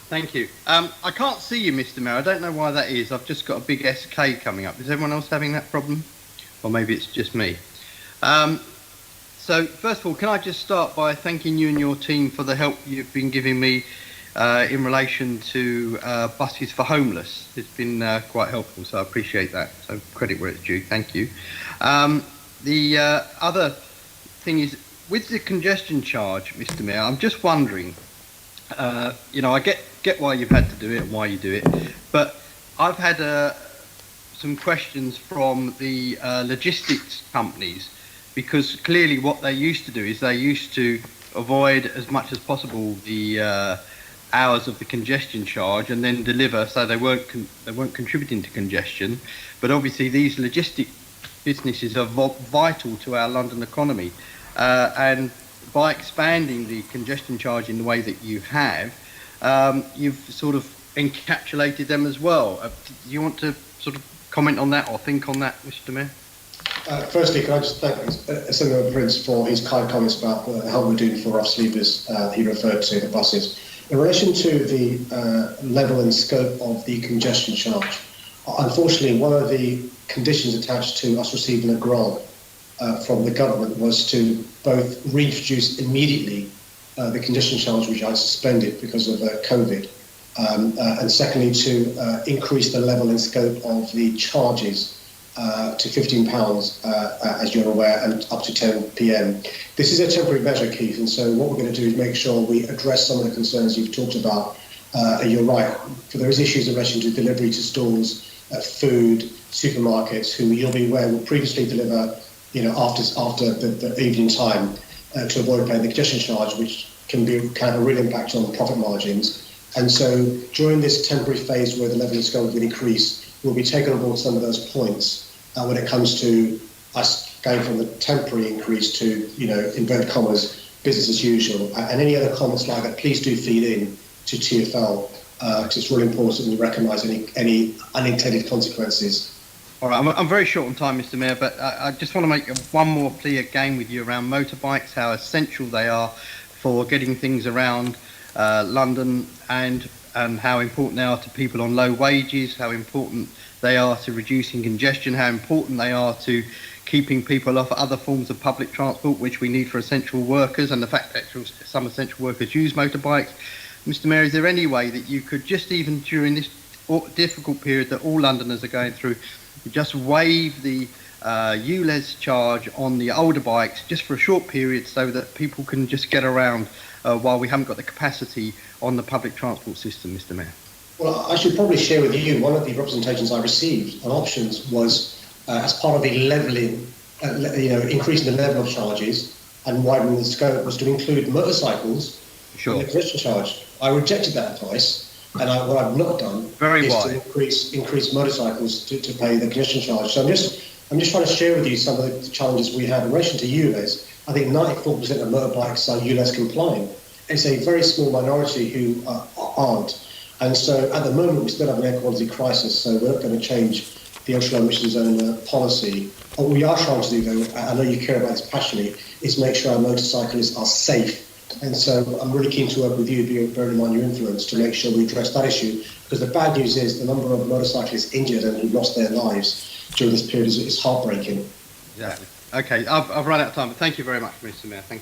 Thank you. I can't see you, Mr. Mayor. I don't know why that is. I've just got a big SK coming up. Is everyone else having that problem? Or maybe it's just me. So, first of all, can I just start by thanking you and your team for the help you've been giving me in relation to buses for homeless. It's been quite helpful, so I appreciate that. So, credit where it's due. Thank you. The other thing is, with the congestion charge, Mr. Mayor, I'm just wondering, I get why you've had to do it and why you do it, but I've had some questions from the logistics companies, because clearly what they used to do is they used to avoid as much as possible the hours of the congestion charge and then deliver, so they weren't contributing to congestion. But obviously these logistic businesses are vital to our London economy, and by expanding the congestion charge in the way that you have, you've sort of encapsulated them as well. Do you want to sort of comment on that or think on that, Mr. Mayor? Firstly, can I just thank Senator Prince for his kind comments about how we're doing for rough sleepers. He referred to the buses. In relation to the level and scope of the congestion charge, unfortunately, one of the conditions attached to us receiving a grant from the government was to both reintroduce immediately the congestion charge, which I suspended because of COVID, and secondly, to increase the level and scope of the charges to £15, as you're aware, and up to 10 p.m. This is a temporary measure, Keith, and so what we're going to do is make sure we address some of the concerns you've talked about. You're right, for there is issues in relation to delivery to stores, food, supermarkets, who you'll be aware will previously deliver, after the evening time to avoid paying the congestion charge, which can have a real impact on profit margins. And so during this temporary phase where the level of scope will increase, we'll be taking on board some of those points when it comes to us going from the temporary increase to, inverted commas, business as usual. And any other comments like that, please do feed in to TfL, because it's really important we recognise any unintended consequences. All right, I'm very short on time, Mr. Mayor, but I just want to make one more plea again with you around motorbikes, how essential they are for getting things around London, and how important they are to people on low wages, how important they are to reducing congestion, how important they are to keeping people off other forms of public transport, which we need for essential workers, and the fact that some essential workers use motorbikes. Mr. Mayor, is there any way that you could, just even during this difficult period that all Londoners are going through, just waive the ULEZ charge on the older bikes just for a short period, so that people can just get around while we haven't got the capacity on the public transport system, Mr. Mayor? Well, I should probably share with you, one of the representations I received on options was as part of the levelling, increasing the level of charges and widening the scope, was to include motorcycles in the congestion charge. I rejected that advice, and what I've not done is to increase motorcycles to pay the congestion charge. So I'm just trying to share with you some of the challenges we have in relation to ULEZ. I think 94% of motorbikes are ULEZ compliant. It's a very small minority who aren't. And so at the moment, we still have an air quality crisis, so we're not going to change the ultra-low emission zone policy. What we are trying to do, though, I know you care about this passionately, is make sure our motorcyclists are safe. And so I'm really keen to work with you, bearing in mind your influence, to make sure we address that issue, because the bad news is the number of motorcyclists injured and who've lost their lives during this period is heartbreaking. Exactly. Okay, I've run out of time, but thank you very much, Mr. Mayor. Thank you.